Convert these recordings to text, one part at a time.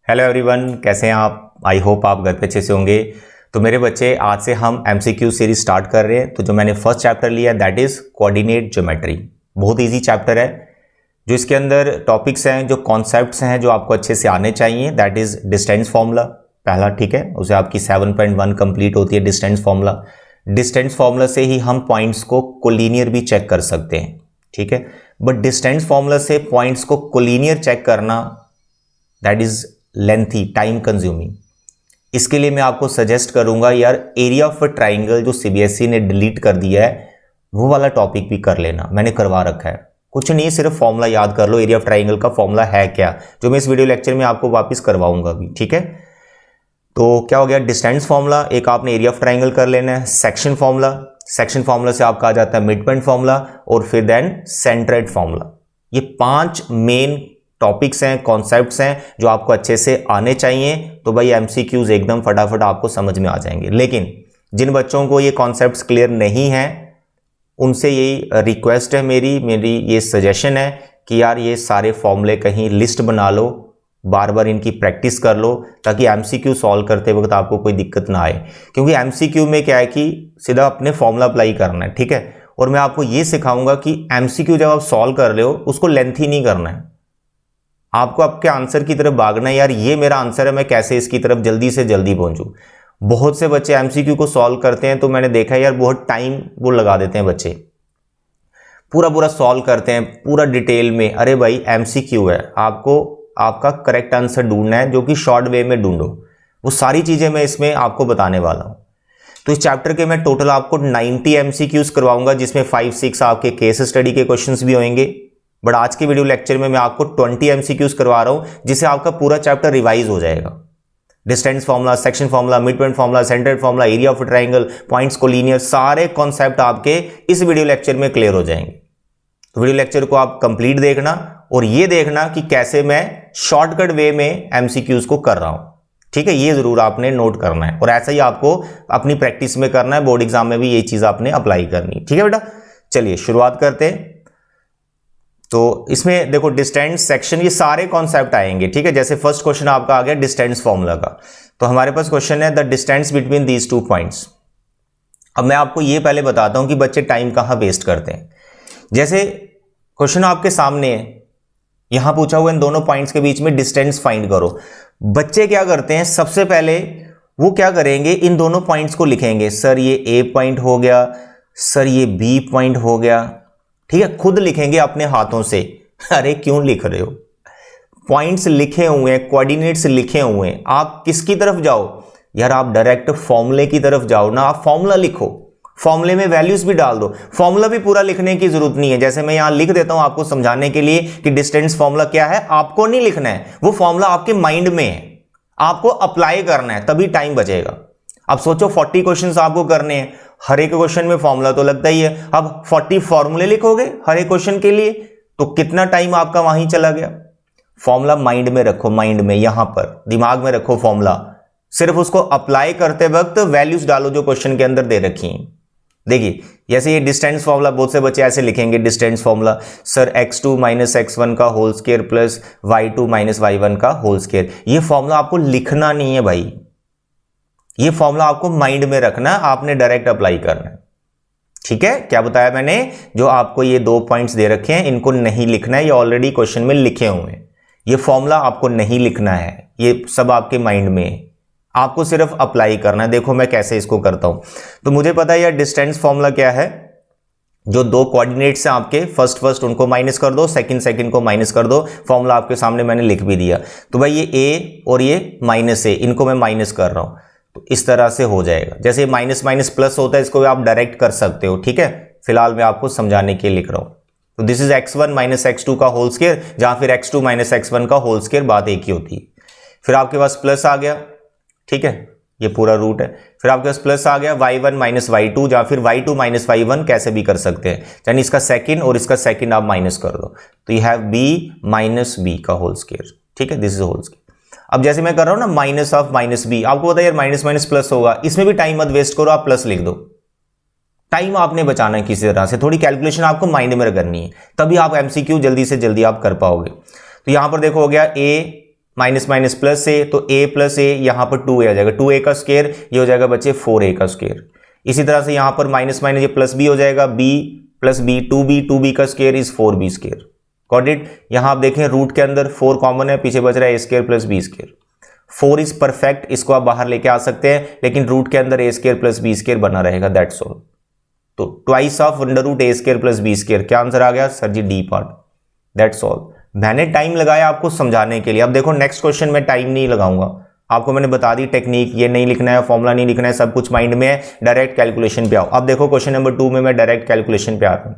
Hello everyone, कैसे हैं आप। आई होप आप घर पे अच्छे से होंगे। तो मेरे बच्चे, आज से हम एमसीक्यू सीरीज स्टार्ट कर रहे हैं। तो जो मैंने फर्स्ट चैप्टर लिया दैट इज़ कोऑर्डिनेट ज्योमेट्री। बहुत इजी चैप्टर है। जो इसके अंदर टॉपिक्स हैं, जो कॉन्सेप्ट्स हैं जो आपको अच्छे से आने चाहिए, दैट इज़ डिस्टेंस फार्मूला पहला, ठीक है। उसे आपकी 7.1 कंप्लीट होती है डिस्टेंस फार्मूला। डिस्टेंस फार्मूला से ही हम पॉइंट्स को कोलिनियर भी चेक कर सकते हैं, ठीक है। बट डिस्टेंस फार्मूला से पॉइंट्स को कोलिनियर चेक करना that is lengthy, time consuming. इसके लिए मैं आपको सजेस्ट करूंगा यार, एरिया ऑफ अ ट्राइंगल जो सीबीएसई ने डिलीट कर दिया है वो वाला टॉपिक भी कर लेना। मैंने करवा रखा है, कुछ नहीं, सिर्फ फॉर्मूला याद कर लो। एरिया ऑफ ट्राइंगल का फॉर्मूला है क्या, जो मैं इस वीडियो लेक्चर में आपको वापस करवाऊंगा भी, ठीक है। तो क्या हो गया, डिस्टेंस फॉर्मूला एक आपने एरिया ऑफ ट्राइंगल कर लेना है। सेक्शन फॉर्मूला, सेक्शन फॉर्मूला से आपका आ जाता है मिड पॉइंट फॉर्मूला, और फिर देन सेंट्रोइड फॉर्मूला। ये 5 मेन टॉपिक्स हैं, कॉन्सेप्ट्स हैं जो आपको अच्छे से आने चाहिए। तो भाई एमसीक्यूज एकदम फटाफट आपको समझ में आ जाएंगे। लेकिन जिन बच्चों को ये कॉन्सेप्ट्स क्लियर नहीं हैं, उनसे यही रिक्वेस्ट है, मेरी ये सजेशन है कि यार ये सारे फॉर्मूले कहीं लिस्ट बना लो, बार बार इनकी प्रैक्टिस कर लो, ताकि एमसीक्यू सॉल्व करते वक्त आपको कोई दिक्कत ना आए। क्योंकि एमसीक्यू में क्या है कि सीधा अपने फॉर्मूला अप्लाई करना है, ठीक है। और मैं आपको ये सिखाऊंगा कि एमसीक्यू जब आप सॉल्व कर रहे हो उसको लेंथी नहीं करना है, आपको आपके आंसर की तरफ भागना है। यार ये मेरा आंसर है, मैं कैसे इसकी तरफ जल्दी से जल्दी पहुंचूं। बहुत से बच्चे एमसीक्यू को सॉल्व करते हैं तो मैंने देखा है यार, बहुत टाइम वो लगा देते हैं बच्चे, पूरा सॉल्व करते हैं पूरा डिटेल में। अरे भाई एमसीक्यू है, आपको आपका करेक्ट आंसर ढूंढना है, जो कि शॉर्ट वे में ढूंढो। वो सारी चीजें मैं इसमें आपको बताने वाला हूं। तो इस चैप्टर के मैं टोटल आपको 90 एमसीक्यूज करवाऊंगा, जिसमें 5-6 आपके केस स्टडी के क्वेश्चंस भी होंगे। बट आज के वीडियो लेक्चर में मैं आपको 20 एमसीक्यूज करवा रहा हूं, जिससे आपका पूरा चैप्टर रिवाइज हो जाएगा। Distance formula, section formula, mid point formula, centroid formula, area of triangle, points collinear, सारे कॉन्सेप्ट आपके इस वीडियो लेक्चर में क्लियर हो जाएंगे। तो वीडियो लेक्चर को आप कंप्लीट देखना, और ये देखना कि कैसे मैं शॉर्टकट वे में एमसीक्यूज को कर रहा हूं, ठीक है। ये जरूर आपने नोट करना है, और ऐसा ही आपको अपनी प्रैक्टिस में करना है। बोर्ड एग्जाम में भी ये चीज आपने अप्लाई करनी है, ठीक है बेटा। चलिए शुरुआत करते हैं। तो इसमें देखो, डिस्टेंस, सेक्शन, ये सारे कॉन्सेप्ट आएंगे, ठीक है। जैसे फर्स्ट क्वेश्चन आपका आ गया डिस्टेंस फॉर्मूला का, तो हमारे पास क्वेश्चन है the distance between these 2 points. अब मैं आपको ये पहले बताता हूं कि बच्चे टाइम कहां वेस्ट करते हैं। जैसे क्वेश्चन आपके सामने है, यहां पूछा हुआ इन दोनों पॉइंट्स के बीच में डिस्टेंस फाइंड करो। बच्चे क्या करते हैं, सबसे पहले वो क्या करेंगे, इन दोनों पॉइंट्स को लिखेंगे। सर ये ए पॉइंट हो गया, सर ये बी पॉइंट हो गया, ठीक है। खुद लिखेंगे अपने हाथों से। अरे क्यों लिख रहे हो, पॉइंट्स लिखे हुए हैं, कोऑर्डिनेट्स लिखे हुए हैं, आप किसकी तरफ जाओ यार, आप डायरेक्ट फॉर्मूले की तरफ जाओ ना। आप फॉर्मूला लिखो, फॉर्मूले में वैल्यूज भी डाल दो। फॉर्मूला भी पूरा लिखने की जरूरत नहीं है। जैसे मैं यहां लिख देता हूं आपको समझाने के लिए कि डिस्टेंस फॉर्मूला क्या है, आपको नहीं लिखना है, वो फॉर्मूला आपके माइंड में है, आपको अप्लाई करना है, तभी टाइम बचेगा। अब सोचो 40 क्वेश्चंस आपको करने हैं, हर एक क्वेश्चन में फॉर्मूला तो लगता ही है। अब 40 फॉर्मूले लिखोगे हर एक क्वेश्चन के लिए, तो कितना टाइम आपका वहीं चला गया। फॉर्मूला माइंड में रखो, माइंड में, यहां पर दिमाग में रखो फॉर्मूला। सिर्फ उसको अप्लाई करते वक्त वैल्यूज डालो जो क्वेश्चन के अंदर दे रखी हैं। देखिए जैसे ये डिस्टेंस फॉर्मूला, बहुत से बच्चे ऐसे लिखेंगे distance formula, sir x2 minus x1 का whole square plus y2 minus y1 का होल स्क्वायर। ये फॉर्मूला आपको लिखना नहीं है भाई, ये फॉर्मूला आपको माइंड में रखना है, आपने डायरेक्ट अप्लाई करना है, ठीक है। क्या बताया मैंने, जो आपको ये 2 पॉइंट्स दे रखे हैं इनको नहीं लिखना है, ये ऑलरेडी क्वेश्चन में लिखे हुए हैं। ये फॉर्मूला आपको नहीं लिखना है, ये सब आपके माइंड में है, आपको सिर्फ अप्लाई करना है। देखो मैं कैसे इसको करता हूं। तो मुझे पता है यार डिस्टेंस फॉर्मूला क्या है, जो 2 कोऑर्डिनेट्स हैं आपके, फर्स्ट उनको माइनस कर दो, सेकंड को माइनस कर दो। फॉर्मूला आपके सामने मैंने लिख भी दिया। तो भाई ये ए और ये माइनस ए, इनको मैं माइनस कर रहा हूं, तो इस तरह से हो जाएगा। जैसे माइनस माइनस प्लस होता है, इसको भी आप डायरेक्ट कर सकते हो, ठीक है। फिलहाल मैं आपको समझाने के लिए लिख रहा हूं। तो this is x1 minus x2 का होल स्क्वायर, जहां फिर x2 माइनस x1 का होल स्क्वायर, बात एक ही होती है। फिर आपके पास प्लस आ गया, ठीक है, ये पूरा रूट है। फिर आपके पास प्लस आ गया y1 माइनस y2, जहां फिर y2 माइनस y1 कैसे भी कर सकते हैं, यानी इसका सेकंड और इसका सेकंड आप माइनस कर दो, तो you have b minus b का होल स्क्वायर, ठीक है। This is whole square. अब जैसे मैं कर रहा हूं ना माइनस ऑफ माइनस बी, आपको पता है यार माइनस माइनस प्लस होगा, इसमें भी टाइम मत वेस्ट करो, आप प्लस लिख दो। टाइम आपने बचाना है किसी तरह से, थोड़ी कैलकुलेशन आपको माइंड में करनी है, तभी आप एमसीक्यू जल्दी से जल्दी आप कर पाओगे। तो यहां पर देखो हो गया ए माइनस माइनस प्लस ए, तो a प्लस ए यहाँ पर 2a आ जाएगा, 2a का स्क्वायर ये हो जाएगा बच्चे 4a का स्क्वायर। इसी तरह से यहाँ पर माइनस माइनस ये प्लस b हो जाएगा, b प्लस b 2b का square is 4b square. Got it. यहाँ आप देखें रूट के अंदर 4 कॉमन है, पीछे बच रहा है a square plus b square. 4 is perfect, इसको आप बाहर लेके आ सकते हैं, लेकिन रूट के अंदर a square plus b square बना रहेगा, दैट्स ऑल। तो twice of under root a square plus b square, क्या आंसर आ गया सर जी? D part, that's all. मैंने टाइम लगाया आपको समझाने के लिए। अब देखो नेक्स्ट क्वेश्चन में टाइम नहीं लगाऊंगा, आपको मैंने बता दी टेक्निक, ये नहीं लिखना है, फॉर्मूला नहीं लिखना है, सब कुछ माइंड में है, डायरेक्ट कैलकुलेशन पे आओ। अब देखो क्वेश्चन नंबर 2 में मैं डायरेक्ट कैलकुलेशन पे आ रहा हूं।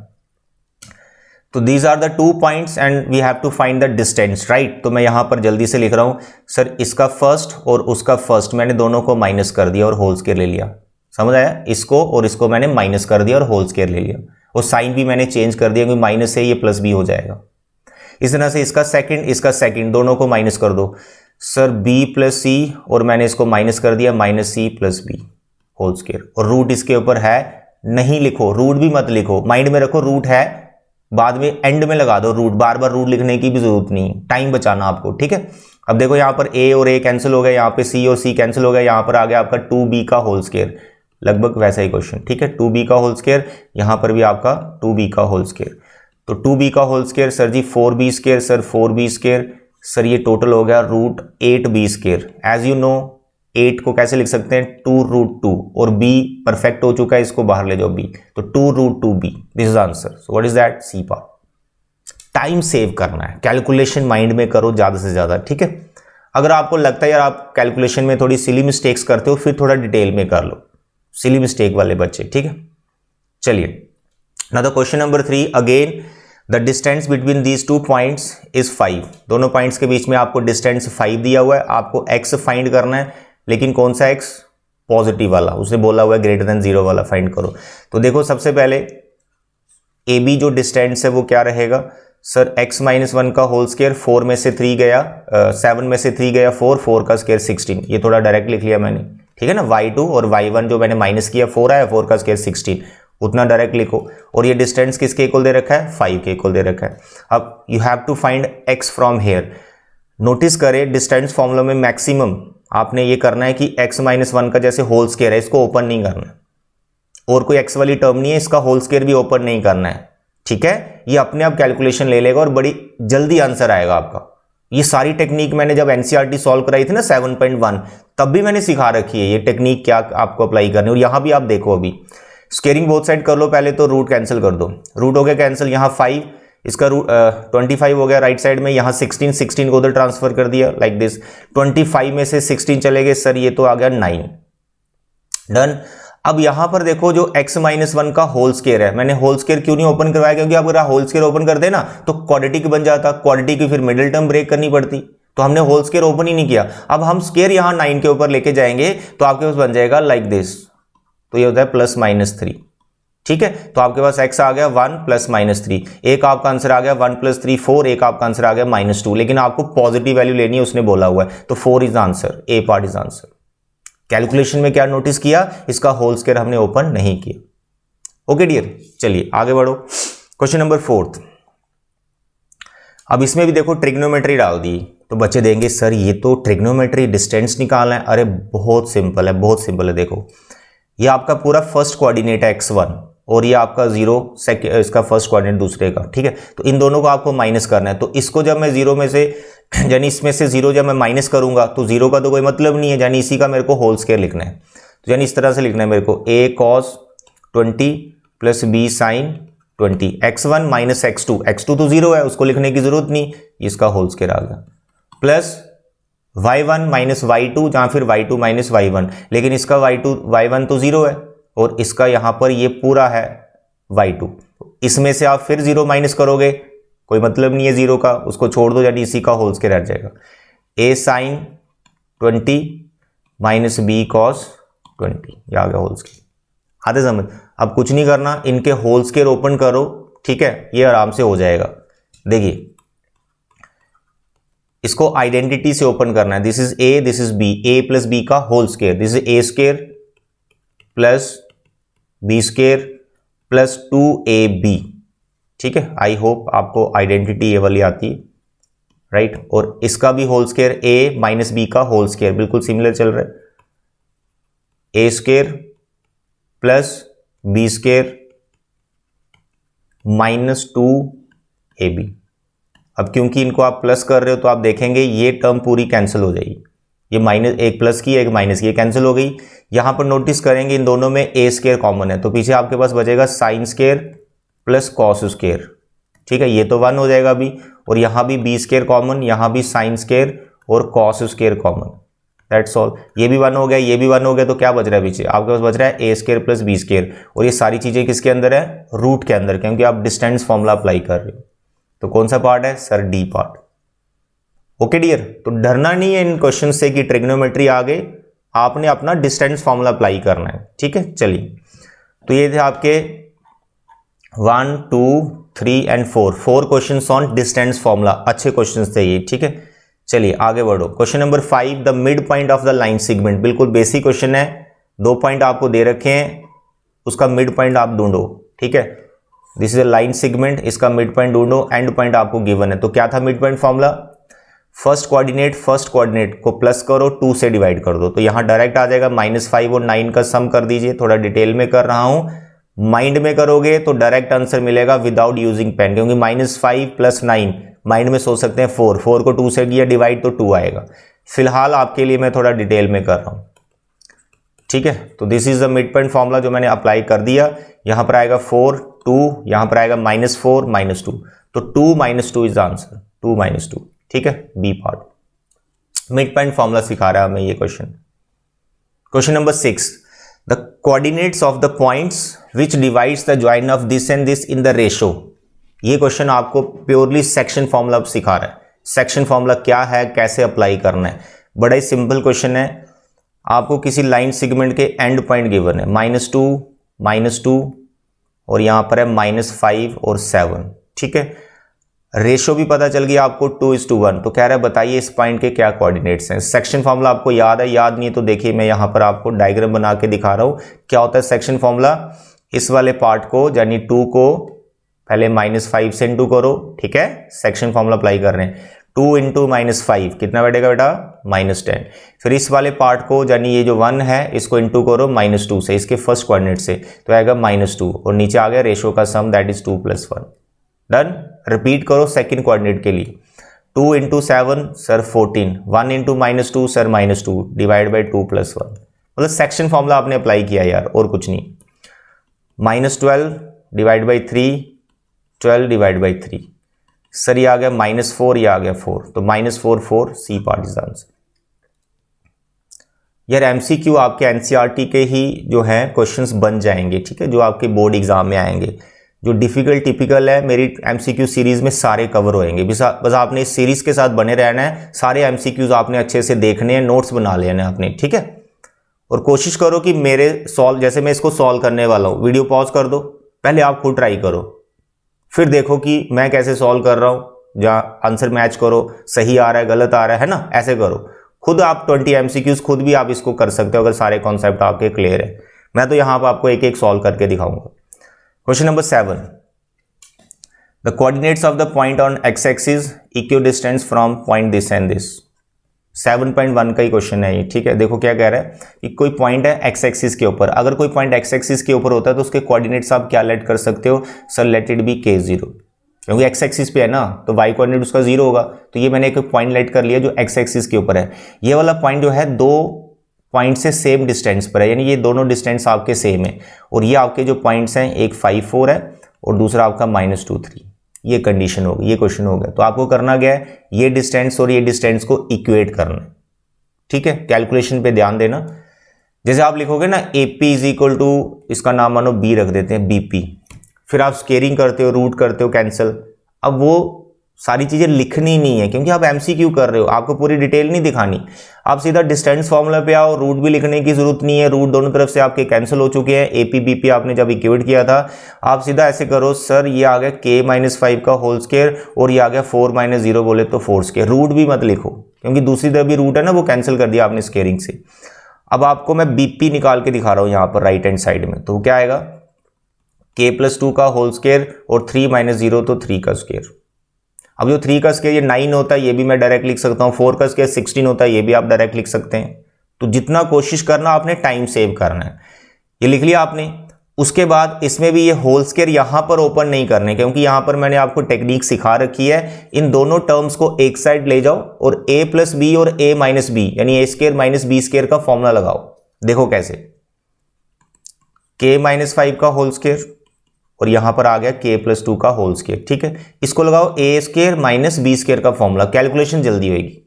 तो these are the 2 points and we have to find the distance, right. तो मैं यहां पर जल्दी से लिख रहा हूं, सर इसका फर्स्ट और उसका फर्स्ट मैंने दोनों को माइनस कर दिया और होल स्क्वायर ले लिया, समझ आया? इसको और इसको मैंने माइनस कर दिया और होल स्क्वायर ले लिया, और साइन भी मैंने चेंज कर दिया क्योंकि माइनस है, ये प्लस बी हो जाएगा। इस तरह से इसका सेकंड दोनों को माइनस कर दो, सर b प्लस सी, और मैंने इसको माइनस कर दिया minus C plus B whole square, और रूट इसके ऊपर है, नहीं लिखो, रूट भी मत लिखो, माइंड में रखो रूट है, बाद में एंड में लगा दो रूट, बार बार रूट लिखने की भी जरूरत नहीं, टाइम बचाना आपको, ठीक है। अब देखो यहाँ पर a और a कैंसिल हो गया, यहाँ पे c और c कैंसिल हो गया, यहाँ पर आ गया आपका 2b का होल स्क्वायर, लगभग वैसा ही क्वेश्चन, ठीक है। 2b का होल स्क्वायर, यहाँ पर भी आपका 2b का होल स्क्वायर, तो 2b का whole square sir ji 4b square, sir 4b square, sir ये टोटल हो गया root 8b square. As you know 8 को कैसे लिख सकते हैं? 2 रूट 2, और b परफेक्ट हो चुका है, इसको बाहर ले जाओ b, तो 2 root 2b, this is answer. So what is that? C part. Time save करना है, कैलकुलेशन माइंड में करो ज्यादा से ज्यादा, ठीक है। अगर आपको लगता है यार आप कैलकुलेशन में थोड़ी सिली मिस्टेक्स करते हो, फिर थोड़ा डिटेल में कर लो, सिली मिस्टेक वाले बच्चे, ठीक है। चलिए now the question number 3, again the distance between these 2 points is 5। दोनों पॉइंट्स के बीच में आपको डिस्टेंस 5 दिया हुआ है, आपको x फाइंड करना है, लेकिन कौन सा x? पॉजिटिव वाला, उसने बोला हुआ है ग्रेटर देन 0 वाला फाइंड करो। तो देखो सबसे पहले ए बी जो डिस्टेंस है वो क्या रहेगा सर? x माइनस 1 का होल स्क्वायर, 4 में से 3 गया 7 में से 3 गया 4, 4 का स्क्वायर 16, ये थोड़ा डायरेक्ट लिख लिया मैंने, ठीक है ना। y2 और y1 जो मैंने माइनस किया 4 आया, 4 का स्क्वायर 16, उतना डायरेक्ट लिखो। और ये डिस्टेंस किसके इक्वल दे रखा है? 5 के इक्वल दे रखा है। अब you have to find x from here. Notice करें डिस्टेंस फॉर्मूला में मैक्सिमम आपने ये करना है कि x माइनस 1 का जैसे होल स्क्वायर है, इसको ओपन नहीं करना, और कोई x वाली टर्म नहीं है, इसका होल स्क्वायर भी ओपन नहीं करना है, ठीक है। ये अपने आप कैलकुलेशन ले लेगा और बड़ी जल्दी आंसर आएगा आपका। ये सारी टेक्निक मैंने जब एनसीईआरटी सॉल्व कराई थी ना 7.1, तब भी मैंने सिखा रखी है ये टेक्निक क्या आपको अप्लाई करनी है। और यहां भी आप देखो, अभी स्क्वेयरिंग बोथ साइड कर लो पहले, तो रूट कैंसिल कर दो, रूट हो गया कैंसिल, यहाँ 5, इसका रूट 25 हो गया राइट साइड में, यहाँ 16 को उधर ट्रांसफर कर दिया लाइक दिस, 25 में से 16 चले गए सर, ये तो आ गया 9, डन। अब यहां पर देखो जो x माइनस 1 का होल स्क्वायर है, मैंने होल स्क्वायर क्यों नहीं ओपन करवाया? क्योंकि आप अगर होल स्क्वायर ओपन कर देना तो क्वाड्रेटिक बन जाता, क्वाड्रेटिक की फिर मिडिल टर्म ब्रेक करनी पड़ती, तो हमने होल स्क्वायर ओपन ही नहीं किया। अब हम स्क्वायर यहां 9 के ऊपर लेके जाएंगे तो आपके पास बन जाएगा लाइक दिस, तो ये होता है प्लस माइनस 3, ठीक है। तो आपके पास x आ गया 1 प्लस माइनस 3, एक आपका आंसर आ गया 1 प्लस 3 4, एक आपका आंसर आ गया -2, लेकिन आपको पॉजिटिव वैल्यू लेनी है, उसने बोला हुआ है, तो 4 is answer, A part is answer. Calculation में क्या नोटिस किया? इसका होल स्क्वायर हमने ओपन नहीं किया। ओके डियर, चलिए आगे बढ़ो। क्वेश्चन नंबर 4, अब इसमें भी देखो ट्रिग्नोमेट्री डाल दी, तो बच्चे देंगे सर ये तो ट्रिग्नोमेट्री डिस्टेंस निकालना है। अरे बहुत सिंपल है, बहुत सिंपल है। देखो ये आपका पूरा फर्स्ट कोऑर्डिनेट है x1, और ये आपका 0 इसका फर्स्ट कोऑर्डिनेट दूसरे का, ठीक है। तो इन दोनों को आपको माइनस करना है, तो इसको जब मैं 0 में से यानी इसमें से 0 जब मैं माइनस करूंगा तो 0 का तो कोई मतलब नहीं है, यानी इसी का मेरे को होल स्क्वायर लिखना है। तो यानी इस तरह से लिखना है मेरे को, a cos 20 plus b sin 20, x1 minus x2 तो 0 है, उसको लिखने की जरूरत नहीं, इसका होल स्क्वायर आ गया, प्लस y1 माइनस y2, जहां फिर y2 माइनस y1, लेकिन इसका y1 तो 0 है, और इसका यहां पर ये पूरा है y2, इसमें से आप फिर 0 माइनस करोगे, कोई मतलब नहीं है 0 का, उसको छोड़ दो, यानी इसी का होल स्क्वायर रह जाएगा। a sin 20 minus b cos 20, ये आ गया होल स्क्वायर। आते समझ? अब कुछ नहीं करना, इनके होल स्क्वायर ओपन करो, ठीक है, ये आराम से हो जाएगा। देखिए इसको आइडेंटिटी से ओपन करना है, this is a, this is b, a plus b का whole square, this is a square plus b square plus 2ab, ठीक है। आई होप आपको आइडेंटिटी ये वाली आती है, राइट, और इसका भी whole square A minus B का होल स्क्वायर बिल्कुल सिमिलर चल रहा है, A square plus B square minus 2ab। अब क्योंकि इनको आप प्लस कर रहे हो तो आप देखेंगे ये टर्म पूरी कैंसिल हो जाएगी, ये माइनस, एक प्लस की एक माइनस की, ये कैंसिल हो गई। यहां पर नोटिस करेंगे इन दोनों में ए स्क्वायर कॉमन है, तो पीछे आपके पास बचेगा sine square plus cos square, ठीक है, ये तो 1 हो जाएगा अभी। और यहां भी बी स्क्वायर कॉमन, यहां भी साइन स्क्वायर और cos square common, that's all. ये भी 1 हो गया, ये भी 1 हो गया, तो क्या बच रहा है पीछे आपके पास? बच रहा है A square plus B square, और ये सारी चीजें किसके अंदर है? रूट के अंदर, क्योंकि आप डिस्टेंस फॉर्मूला अप्लाई कर रहे हो। तो कौन सा पार्ट है sir? D part. Okay dear, तो डरना नहीं है इन क्वेश्चन से कि ट्रिग्नोमेट्री आ गए, आपने अपना डिस्टेंस फॉर्मूला अप्लाई करना है, ठीक है। चलिए, तो ये थे आपके 1 2 3 and 4 questions on distance formula, अच्छे क्वेश्चंस थे ये, ठीक है। चलिए आगे बढ़ो। Question number 5, the mid point of the line segment, बिल्कुल बेसिक क्वेश्चन है, 2 पॉइंट आपको दे रखे हैं, उसका मिड पॉइंट आप ढूंढो, ठीक है। This is a line segment, इसका मिड पॉइंट ढूंढो, एंड पॉइंट आपको गिवन है। तो क्या था mid point formula? First coordinate को प्लस करो, 2 से डिवाइड कर दो, तो यहां डायरेक्ट आ जाएगा -5 और 9 का सम कर दीजिए। थोड़ा डिटेल में कर रहा हूं, माइंड में करोगे तो डायरेक्ट आंसर मिलेगा विदाउट यूजिंग पेन, क्योंकि -5 प्लस 9 माइंड में सोच सकते हैं 4 को 2 से किया डिवाइड तो 2 आएगा। फिलहाल आपके लिए मैं थोड़ा डिटेल में कर रहा हूं, ठीक है। तो this is the mid point formula जो मैंने अप्लाई कर दिया। यहां पर आएगा 4 2, यहां पर आएगा -4 -2, तो 2 - 2 इज द आंसर, 2 - 2, ठीक है। B part mid point formula सिखा रहा है हमें ये question. Question number 6, the coordinates of the points which divides the join of this and this in the ratio. ये क्वेश्चन आपको प्योरली सेक्शन फॉर्मूला सिखा रहा है। सेक्शन फॉर्मूला क्या है, कैसे अप्लाई करना है, बड़ा ही सिंपल क्वेश्चन है। आपको किसी लाइन सेगमेंट के एंड पॉइंट गिवन है, -2 और यहां पर है -5 और 7, ठीक है। रेशो भी पता चल गया आपको 2:1, तो कह रहा है बताइए इस पॉइंट के क्या कोऑर्डिनेट्स हैं। सेक्शन फॉर्मूला आपको याद है, याद नहीं है तो देखिए मैं यहां पर आपको डायग्राम बना के दिखा रहा हूं क्या होता है सेक्शन फॉर्मूला। इस वाले पार्ट को यानी 2 को पहले -5 से इंटू करो, ठीक है, सेक्शन फॉर्मूला अप्लाई कर रहे हैं। 2 × -5 कितना बैठेगा बेटा? -10। फिर इस वाले पार्ट को यानी ये जो 1 है इसको इंटू करो -2 से, इसके फर्स्ट कोऑर्डिनेट से, तो आएगा -2, और नीचे आ गया रेशो का सम, दैट इज 2 + 1। डन। रिपीट करो सेकंड कोऑर्डिनेट के लिए, 2 × 7 सर 14, 1 × -2 सर -2 डिवाइड बाई 2 + 1, मतलब सेक्शन फॉर्मूला आपने अप्लाई किया यार, और कुछ नहीं। -12 divide by 3, 12 divide by 3, sir ये आ गया -4, ये आ गया 4, तो -4 सी पार्ट इज आंसर। यार एमसीक्यू आपके एनसीईआरटी के ही जो है क्वेश्चंस बन जाएंगे, ठीक है, जो आपके बोर्ड एग्जाम में आएंगे। जो डिफिकल्ट टिपिकल है मेरी एमसीक्यू सीरीज में सारे कवर होएंगे, बस आपने इस सीरीज के साथ बने रहना है। सारे एमसीक्यूज आपने अच्छे से देखने हैं, नोट्स बना लेने हैं अपने, ठीक है। और कोशिश करो कि मेरे सॉल्व, जैसे मैं इसको सॉल्व करने वाला हूँ, वीडियो पॉज कर दो, पहले आप खुद ट्राई करो, फिर देखो कि मैं कैसे सॉल्व कर रहा हूँ, जहाँ आंसर मैच करो, सही आ रहा है गलत आ रहा है ना, ऐसे करो खुद। आप 20 एमसीक्यूज खुद भी आप इसको कर सकते हो अगर सारे कॉन्सेप्ट आपके क्लियर है। मैं तो यहाँ पर आपको एक एक सॉल्व करके दिखाऊंगा। Question number 7, the coordinates of the point on x axis equidistance from point this and this. 7.1 का ही क्वेश्चन है ये, ठीक है। देखो क्या कह रहा है कि कोई पॉइंट है एक्स एक्सिस के ऊपर, अगर कोई पॉइंट एक्स एक्सिस के ऊपर होता है तो उसके कोऑर्डिनेट्स आप क्या लेट कर सकते हो? Sir let it be k0, क्योंकि एक्स एक्सिस पे है ना, तो वाई कोऑर्डिनेट उसका 0 होगा। तो ये मैंने एक पॉइंट लेट कर लिया जो एक्स एक्सिस के ऊपर है। ये वाला पॉइंट जो है 2 पॉइंट से सेम डिस्टेंस पर है, यानी ये दोनों डिस्टेंस आपके सेम है, और ये आपके जो पॉइंट्स हैं एक 5 4 है और दूसरा आपका -2 3, ये कंडीशन होगी, ये क्वेश्चन हो गया। तो आपको करना क्या है, ये डिस्टेंस और ये डिस्टेंस को इक्वेट करना है, ठीक है। कैलकुलेशन पे ध्यान देना, जैसे आप लिखोगे ना AP = इसका नाम मानो B रख देते हैं BP, फिर आप स्केयरिंग करते हो, रूट करते हो, कैंसिल। अब वो सारी चीजें लिखनी नहीं है क्योंकि आप एमसीक्यू कर रहे हो, आपको पूरी डिटेल नहीं दिखानी। आप सीधा डिस्टेंस फॉर्मूला पे आओ, रूट भी लिखने की जरूरत नहीं है, रूट दोनों तरफ से आपके कैंसिल हो चुके हैं। AP BP आपने जब इक्वेट किया था, आप सीधा ऐसे करो, सर ये आ गया k-5 का होल स्क्वायर और ये आ गया 4 - 0 बोले तो 4 स्क्वायर। रूट भी मत लिखो क्योंकि दूसरी तरफ भी रूट है ना, वो कैंसिल कर दिया आपने स्केयरिंग से। अब आपको मैं BP निकाल के दिखा रहा हूँ यहाँ पर राइट हैंड साइड में, तो क्या आएगा k + 2 का होल स्क्वायर और 3 - 0 तो 3 का स्क्वायर। अब जो 3 का स्क्वायर ये 9 होता है, ये भी मैं डायरेक्ट लिख सकता हूँ। 4 का स्क्वायर 16 होता है, ये भी आप डायरेक्ट लिख सकते हैं। तो जितना कोशिश करना आपने टाइम सेव करना है। ये लिख लिया आपने। उसके बाद इसमें भी ये होल स्क्वायर यहां पर ओपन नहीं करने, क्योंकि यहां पर मैंने आपको टेक्निक सिखा रखी है। इन दोनों टर्म्स को एक साइड ले जाओ और a प्लस बी और a माइनस बी यानी ए स्क्वायर माइनस बी स्क्वायर का फॉर्मूला लगाओ। देखो कैसे, k माइनस 5 का होल स्क्वायर और यहां पर आ गया k प्लस 2 का होल स्क्वायर। ठीक है, इसको लगाओ a square minus B square का फॉर्मूला, कैलकुलेशन जल्दी होगी।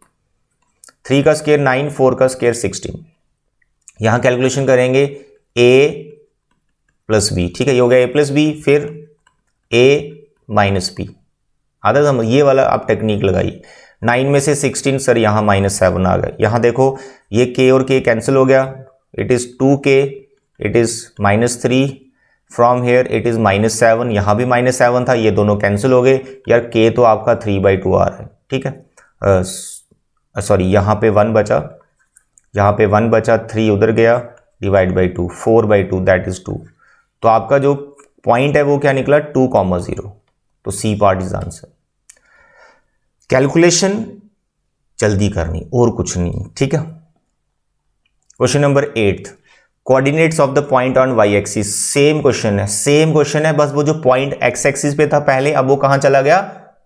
3 का स्क्वायर 9, 4 का स्क्वायर 16। यहां कैलकुलेशन करेंगे a प्लस बी। ठीक है, ये हो गया ए प्लस बी, फिर ए माइनस बी। आधा समझ, ये वाला आप टेक्निक लगाइए। 9 में से 16 सर यहाँ -7 आ गए। यहाँ देखो ये के और के कैंसिल हो गया, it is 2k, it is -3 from here, it is -7। यहाँ भी -7 था, ये दोनों कैंसिल हो गए। यार के तो आपका 3/2 आ रहा है। ठीक है, सॉरी यहाँ पे 1 बचा, यहाँ पे 1 बचा, 3 उधर गया, डिवाइड बाई 2, 4/2 दैट इज 2। तो आपका जो पॉइंट है वो क्या निकला, 2,0। तो C part is answer. Calculation जल्दी करनी और कुछ नहीं। ठीक है, question number 8, coordinates of the point on Y axis. Same question है, सेम क्वेश्चन है, बस वो जो पॉइंट एक्स एक्सिस पे था पहले, अब वो कहां चला गया,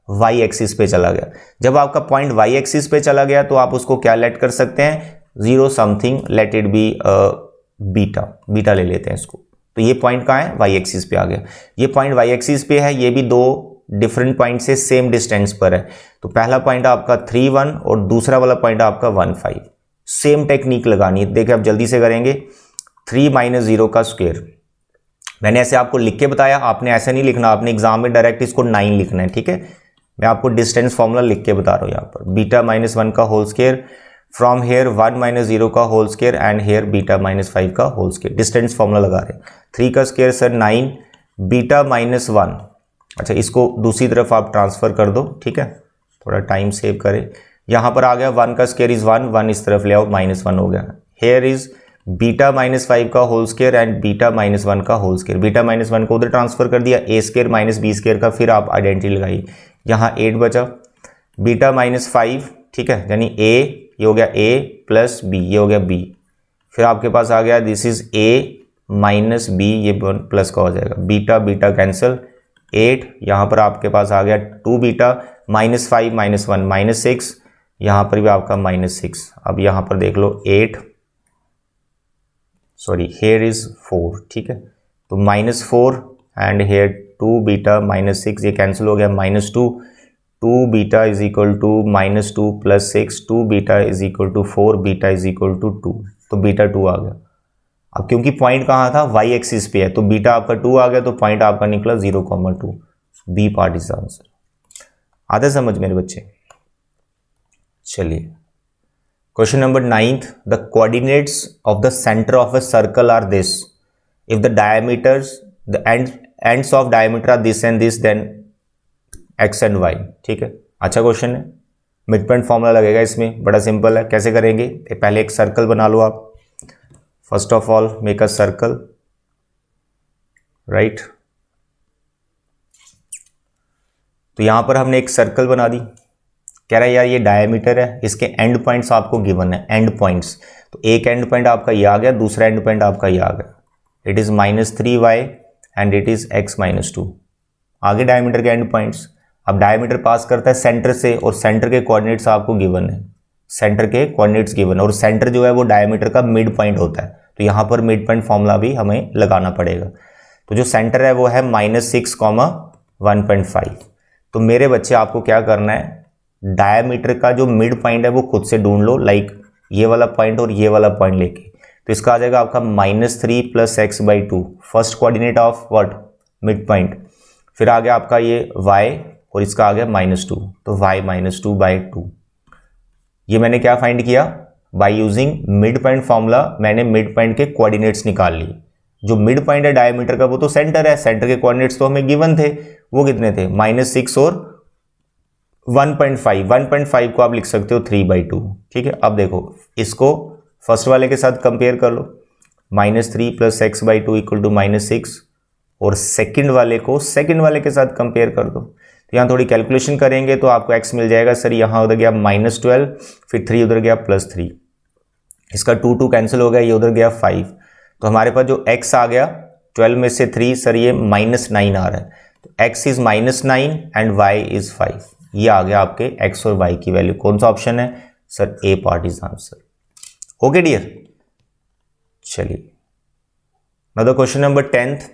वाई एक्सिस पे चला गया। जब आपका पॉइंट वाई एक्सिस पे चला गया तो आप उसको क्या लेट कर सकते हैं, 0 something, let it be beta, beta ले लेते हैं इसको। तो ये पॉइंट कहाँ है, वाई एक्सिस पे आ गया। ये पॉइंट वाई एक्सिस पे है, ये भी दो डिफरेंट पॉइंट से सेम डिस्टेंस पर है। तो पहला पॉइंट आपका 3, 1 और दूसरा वाला पॉइंट आपका 1, 5। सेम टेक्निक लगानी है। देखिए आप जल्दी से करेंगे। 3 - 0 का स्क्वायर, मैंने ऐसे आपको लिख के बताया, आपने ऐसे नहीं लिखना, आपने एग्जाम में डायरेक्ट इसको 9 लिखना है। ठीक है, मैं आपको डिस्टेंस फॉर्मूला लिख के बता रहा हूँ यहाँ पर। बीटा -1 का होल स्क्वायर फ्रॉम हेयर 1 - 0 का whole square and here beta -5 का होल स्क्वायर। डिस्टेंस फॉर्मूला लगा रहे हैं। 3 का स्क्वायर सर 9, बीटा -1। अच्छा, इसको दूसरी तरफ आप ट्रांसफर कर दो। ठीक है, थोड़ा टाइम सेव करें। यहाँ पर आ गया 1 का स्क्वायर इज 1, 1 इस तरफ ले आओ, -1 हो गया। हेयर इज बीटा -5 का होल स्क्वायर एंड बीटा -1 का होल स्क्वायर। बीटा -1 को उधर ट्रांसफर कर दिया, a square minus B square का, फिर आप आइडेंटिटी लगाई। यहाँ 8 बचा, बीटा -5। ठीक है, यानी a, ये हो गया a प्लस b, ये हो गया b। फिर आपके पास आ गया this is a minus b, ये प्लस का हो जाएगा। Beta beta cancel, 8। यहाँ पर आपके पास आ गया 2 बीटा, -5 -1 -6। यहाँ पर भी आपका -6। अब यहाँ पर देख लो 8, सॉरी हेयर इज 4। ठीक है, तो -4 एंड हेयर 2 बीटा -6, ये कैंसिल हो गया, -2। 2 beta is equal to -2 plus 6, 2 beta is equal to 4, beta is equal to 2। तो बीटा 2 आ गया। अब क्योंकि पॉइंट कहाँ था, वाई एक्सिस पे है, तो बीटा आपका 2 आ गया, तो पॉइंट आपका निकला 0,2। B part is answer. आधा समझ मेरे बच्चे। चलिए question number 9, the coordinates of the centre of a circle are this, if the diameters, the ends of diameter are this and this, then X and Y. ठीक है, अच्छा question है। Mid point formula लगेगा इसमें, बड़ा simple है। कैसे करेंगे, पहले एक सर्कल बना लो आप। First of all make a circle, right. तो यहां पर हमने एक सर्कल बना दी। कह रहा है यार ये डायमीटर है, इसके एंड पॉइंट्स आपको गिवन है, एंड पॉइंट्स। तो एक एंड पॉइंट आपका ये आ गया, दूसरा एंड पॉइंट आपका ये आ गया। It is -3y and it is x - 2। आगे डायमीटर के एंड पॉइंट्स। अब डायमीटर पास करता है सेंटर से, और सेंटर के कोऑर्डिनेट्स आपको गिवन है, सेंटर के कोऑर्डिनेट्स गिवन, और सेंटर जो है वो डायमीटर का मिड पॉइंट होता है। तो यहाँ पर मिड पॉइंट फॉर्मूला भी हमें लगाना पड़ेगा। तो जो सेंटर है वो है -6, 1.5। तो मेरे बच्चे आपको क्या करना है, डायमीटर का जो मिड पॉइंट है वो खुद से ढूंढ लो, लाइक ये वाला पॉइंट और ये वाला पॉइंट लेके। तो इसका आ जाएगा आपका -3 + x/2, first coordinate of what, mid point. फिर आ गया आपका ये y, और इसका आ गया -2, तो y - 2/2। ये मैंने क्या फाइंड किया, by using mid point formula मैंने मिड पॉइंट के कोऑर्डिनेट्स निकाल लिए। जो मिड पॉइंट है डायमीटर का वो तो सेंटर है, सेंटर के कोऑर्डिनेट्स तो हमें गिवन थे, वो कितने थे, -6 और 1.5। 1.5 को आप लिख सकते हो 3/2। ठीक है, अब देखो इसको फर्स्ट वाले के साथ कंपेयर कर लो, -3 + x/2 = -6, और सेकंड वाले को सेकंड वाले के साथ कंपेयर कर दो। तो यहाँ थोड़ी कैलकुलेशन करेंगे तो आपको x मिल जाएगा सर, यहाँ उधर गया -12, फिर 3 उधर गया +3, इसका 2 कैंसिल हो गया, ये उधर गया 5, तो हमारे पास जो x आ गया 12 में से 3 सर ये -9 आ रहा है, तो x is -9 and y is 5, ये आ गया आपके x और y की वैल्यू। कौन सा ऑप्शन है sir? A part is answer. Okay dear, चलिए now the question number 10th।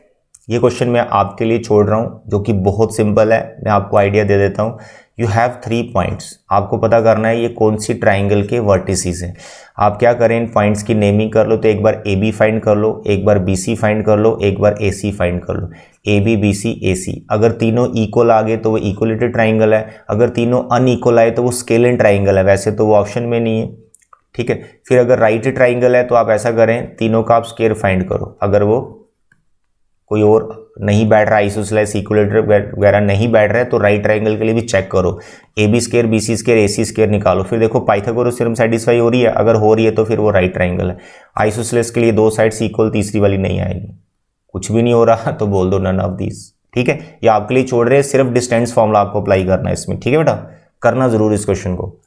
ये क्वेश्चन मैं आपके लिए छोड़ रहा हूं जो कि बहुत सिंपल है, मैं आपको आइडिया दे देता हूं। यू हैव 3 पॉइंट्स, आपको पता करना है ये कौन सी ट्राइंगल के वर्टिसेस हैं। आप क्या करें, इन पॉइंट्स की नेमिंग कर लो, तो एक बार ए बी फाइंड कर लो, एक बार बी सी फाइंड कर लो, एक बार ए सी फाइंड कर लो। ए बी बी सी ए सी, अगर तीनों इक्वल आ गए तो वो इक्वलेटेड ट्राइंगल है, अगर तीनों अनइक्वल आए तो वो स्केलिन ट्राइंगल है, वैसे तो वो ऑप्शन में नहीं है, ठीक है। फिर अगर राइट ट्राइंगल है तो आप ऐसा करें, तीनों का आप स्केयर फाइंड करो, अगर वो कोई और नहीं बैठ रहा, आइसोसेलेस इक्विलेटर वगैरह नहीं बैठ रहा है तो राइट ट्राइंगल के लिए भी चेक करो, A B square B C square A C square निकालो, फिर देखो पाइथागोरस थ्योरम सेटिस्फाई हो रही है, अगर हो रही है तो फिर वो राइट ट्राइंगल है। आइसोसेलेस के लिए 2 साइड्स इक्वल, तीसरी वाली नहीं आएगी। कुछ भी नहीं हो रहा तो बोल दो नन ऑफ दीज, ठीक है। ये आपके लिए छोड़ रहे हैं, सिर्फ डिस्टेंस फॉर्मूला आपको अप्लाई करना है इसमें, ठीक है बेटा, करना जरूर इस क्वेश्चन को।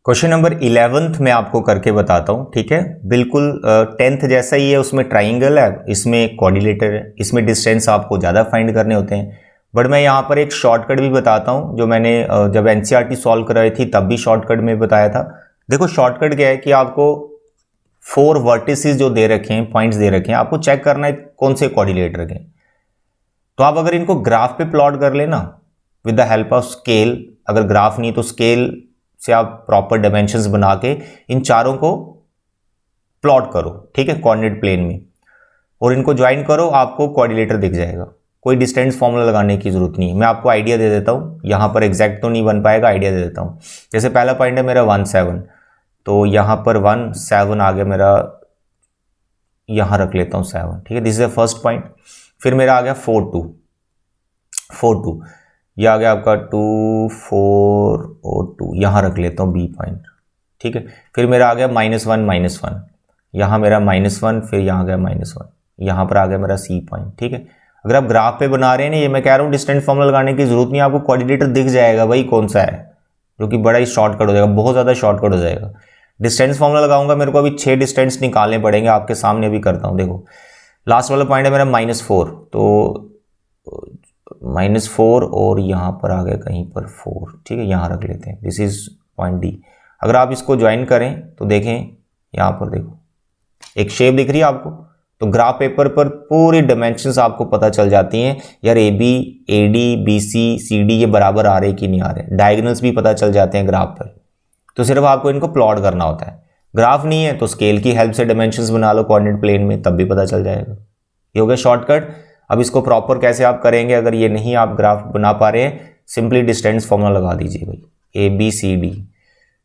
क्वेश्चन नंबर 11th मैं आपको करके बताता हूं, ठीक है। बिल्कुल 10th जैसा ही है, उसमें ट्राइंगल है, इसमें कोऑर्डिनेटर है, इसमें डिस्टेंस आपको ज़्यादा फाइंड करने होते हैं। बट मैं यहाँ पर एक शॉर्टकट भी बताता हूं, जो मैंने जब एनसीईआरटी सॉल्व कराई थी तब भी शॉर्टकट में बताया था। देखो शॉर्टकट क्या है कि आपको 4 वर्टिसेस जो दे रखे हैं, पॉइंट्स दे रखे हैं, आपको चेक करना है कौन से कोऑर्डिनेटर के। तो आप अगर इनको ग्राफ पे प्लॉट कर लेना with the help of scale, अगर ग्राफ नहीं तो स्केल से आप प्रॉपर डायमेंशंस बना के इन चारों को प्लॉट करो, ठीक है, कोऑर्डिनेट प्लेन में, और इनको ज्वाइन करो, आपको कोऑर्डिनेटर दिख जाएगा। कोई डिस्टेंस फॉर्मूला लगाने की जरूरत नहीं है, मैं आपको आइडिया दे देता हूँ, यहाँ पर एग्जैक्ट तो नहीं बन पाएगा, आइडिया दे देता हूँ। जैसे पहला पॉइंट है मेरा 1 7, तो यहाँ पर 1 7 आ गया मेरा, यहाँ रख लेता हूँ 7, ठीक है, this is the first point. फिर मेरा आ गया 4 2, 4 2, यह आ गया आपका 2 4 और 2, यहाँ रख लेता हूँ बी पॉइंट, ठीक है। फिर मेरा आ गया -1 -1, यहाँ मेरा -1, फिर यहाँ आ गया -1, यहाँ पर आ गया मेरा सी पॉइंट, ठीक है। अगर आप ग्राफ पे बना रहे हैं ना, ये मैं कह रहा हूँ डिस्टेंस फॉर्मूला लगाने की जरूरत नहीं, आपको कोऑर्डिनेटर दिख जाएगा भाई कौन सा है, जो कि बड़ा ही शॉर्टकट हो जाएगा, बहुत ज़्यादा शॉर्टकट हो जाएगा। डिस्टेंस फॉर्मूला लगाऊंगा, मेरे को अभी 6 डिस्टेंस निकालने पड़ेंगे, आपके सामने भी करता हूँ। देखो लास्ट वाला पॉइंट है मेरा -4, तो -4 और यहाँ पर आ गया कहीं पर 4, ठीक है, यहाँ रख लेते हैं, दिस इज पॉइंट डी। अगर आप इसको ज्वाइन करें तो देखें, यहाँ पर देखो एक शेप दिख रही है आपको, तो ग्राफ पेपर पर पूरी डायमेंशंस आपको पता चल जाती हैं, यार A B A D B C C D ये बराबर आ रहे कि नहीं आ रहे, डायगोनल्स भी पता चल जाते हैं ग्राफ पर, तो सिर्फ आपको इनको प्लॉट करना होता है। ग्राफ नहीं है तो स्केल की हेल्प से डायमेंशंस बना लो कोऑर्डिनेट प्लेन में, तब भी पता चल जाएगा। ये हो गया शॉर्टकट। अब इसको प्रॉपर कैसे आप करेंगे, अगर ये नहीं आप ग्राफ बना पा रहे हैं, सिंपली डिस्टेंस फॉर्मूला लगा दीजिए भाई, A B C D,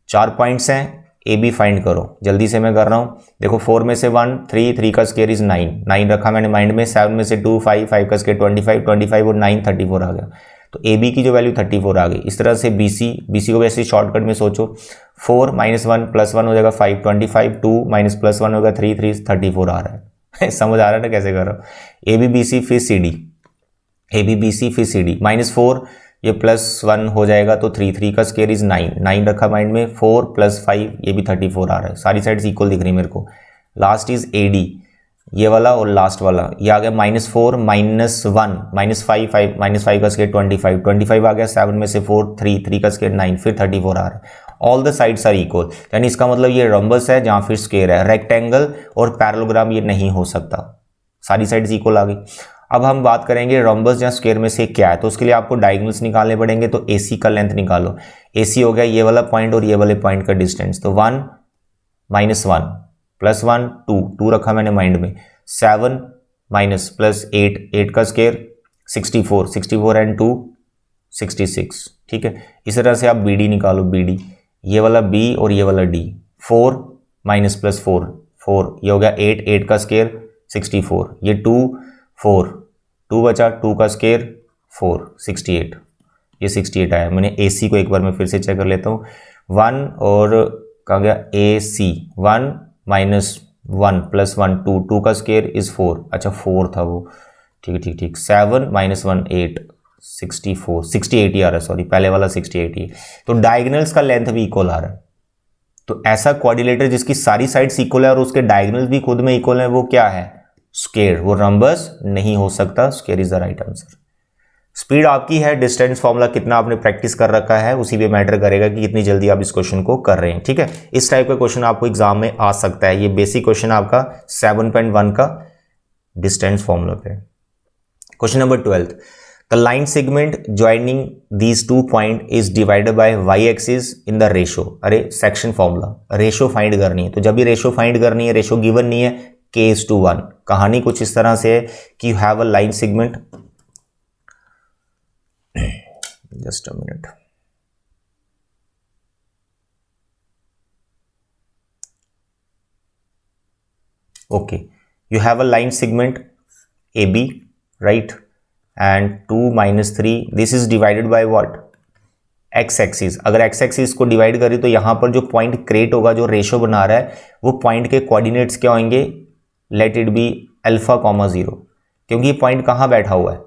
4 points हैं, ए बी फाइंड करो, जल्दी से मैं कर रहा हूँ। देखो 4 में से 1 3, 3 का स्केयर इज 9, 9 रखा मैंने माइंड में, 7 में से 2 5, 5 का स्केयर 25, 25 और 9 34 आ गया, तो ए बी की जो वैल्यू 34 आ गई। इस तरह से बी सी को वैसे शॉर्टकट में सोचो, 4 -1 +1 हो जाएगा 5 25, 2 -+1 होगा 3 3 34 आ रहा है समझ आ रहा है ना कैसे कर रहा हूँ। ए बी बी सी फिर C D, A B B C फिर सी डी, -4 ये +1 हो जाएगा तो 3, 3 का स्केयर इज 9, 9 रखा माइंड में, 4 + 5 ये भी 34 आ रहा है, सारी साइड्स इक्वल दिख रही है मेरे को। लास्ट इज ए डी, ये वाला और लास्ट वाला, ये आ गया -4 -1 -5 5 का स्केयर 25, 25 आ गया, 7 में से 4 3, 3 का स्केयर 9, फिर 34 आ रहा है। All the sides are equal, यानी इसका मतलब ये रंबस है जहाँ फिर स्केयर है, रेक्टेंगल और पैरेललोग्राम ये नहीं हो सकता, सारी साइड्स इक्वल आ गई। अब हम बात करेंगे रंबस या स्क्वायर में से क्या है, तो उसके लिए आपको डायगोनल्स निकालने पड़ेंगे, तो AC का लेंथ निकालो। AC हो गया ये वाला पॉइंट और ये वाले पॉइंट का डिस्टेंस, तो 1 -1 +1 2, 2 रखा मैंने माइंड में, 7 माइनस प्लस 8, 8 का स्क्वायर 64, 64 एंड 2 66, ठीक है। इस तरह से आप BD निकालो, BD ये वाला B और ये वाला D, 4 माइनस प्लस 4, 4 ये हो गया 8, 8 का स्क्वायर 64, ये 2 4 2 बचा, 2 का स्क्वायर 4 68, ये 68 आया। मैंने AC को एक बार मैं फिर से चेक कर लेता हूँ, 1 और कहा गया AC, 1 माइनस 1 प्लस 1 2, 2 का स्क्वायर इज 4, अच्छा 4 था वो, ठीक है ठीक ठीक। 7 माइनस 1 8, 64 60 80 आ रहा है, सॉरी पहले वाला 60 80। तो डायगोनल्स का लेंथ भी इक्वल आ रहा है। तो ऐसा क्वाड्रिलेटर जिसकी सारी साइड्स इक्वल है और उसके डायगोनल्स भी खुद में इक्वल है, वो क्या है? स्क्वायर। वो रंबस नहीं हो सकता। Square is the right answer. Speed आपकी है, डिस्टेंस फॉर्मूला कितना आपने प्रैक्टिस कर रखा है उसी पे मैटर करेगा कि कितनी जल्दी आप इस क्वेश्चन को कर रहे हैं। ठीक है, इस टाइप का क्वेश्चन आपको एग्जाम में आ सकता है। ये बेसिक क्वेश्चन आपका 7.1 का डिस्टेंस फॉर्मूला पे। Question number 12, the line segment joining these 2 point is divided by Y axis in the ratio. अरे सेक्शन फॉर्मूला, रेशो फाइंड करनी है। तो जब भी रेशो फाइंड करनी है, रेशो गिवन नहीं है, k:1। कहानी कुछ इस तरह से है कि you have a line segment, just a minute, okay, you have a line segment AB, right, and 2 - 3, this is divided by what? x axis. अगर x एक्सिस को डिवाइड करें तो यहां पर जो पॉइंट क्रिएट होगा, जो रेशो बना रहा है, वो पॉइंट के कोऑर्डिनेट्स क्या होंगे? लेट इट बी α,0, क्योंकि ये पॉइंट कहां बैठा हुआ है?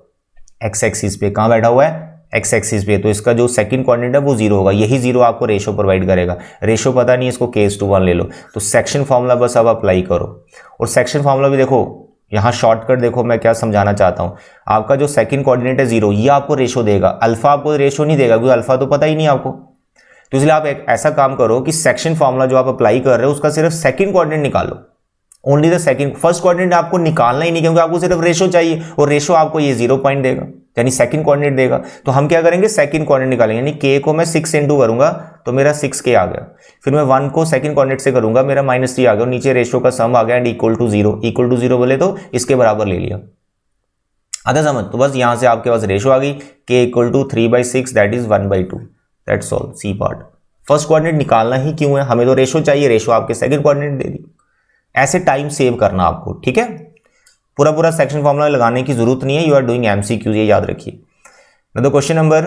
x एक्सिस पे। कहां बैठा हुआ है? x एक्सिस पे। तो इसका जो सेकंड कोऑर्डिनेट है वो 0 होगा। यही 0 आपको रेशो प्रोवाइड करेगा। रेशो पता नहीं, इसको k:1 ले लो। तो सेक्शन फॉर्मूला बस अब अप्लाई करो। और सेक्शन फॉर्मूला भी देखो, यहाँ शॉर्टकट देखो मैं क्या समझाना चाहता हूँ। आपका जो सेकंड कोऑर्डिनेट है 0, ये आपको रेशो देगा। अल्फा आपको रेशो नहीं देगा, क्योंकि अल्फा तो पता ही नहीं आपको। तो इसलिए आप एक ऐसा काम करो कि सेक्शन फॉर्मूला जो आप अप्लाई कर रहे हो उसका सिर्फ सेकंड कोऑर्डिनेट निकालो। Only the second, first coordinate आपको निकालना ही नहीं, क्योंकि आपको सिर्फ रेशो चाहिए और रेशो आपको ये 0 पॉइंट देगा, यानी सेकंड कोऑर्डिनेट देगा। तो हम क्या करेंगे? सेकंड कोऑर्डिनेट निकालेंगे, यानी k को मैं 6 इंटू करूंगा तो मेरा 6k आ गया। फिर मैं 1 को सेकंड कोऑर्डिनेट से करूंगा, मेरा -3 आ गया। नीचे रेशो का सम आ गया and equal to 0। Equal to 0 बोले तो इसके बराबर ले लिया। आता समझ? तो बस यहां से आपके पास रेशो आ गई, k = 3/6, that is 1/2। That's all, C part. First coordinate निकालना ही क्यों है? हमें तो रेशो चाहिए, रेशो आपके सेकंड कोऑर्डिनेट दे दी। ऐसे टाइम सेव करना आपको, ठीक है? पूरा सेक्शन फॉर्मूला लगाने की जरूरत नहीं है। यू आर डूइंग MCQ, ये याद रखिए। तो क्वेश्चन नंबर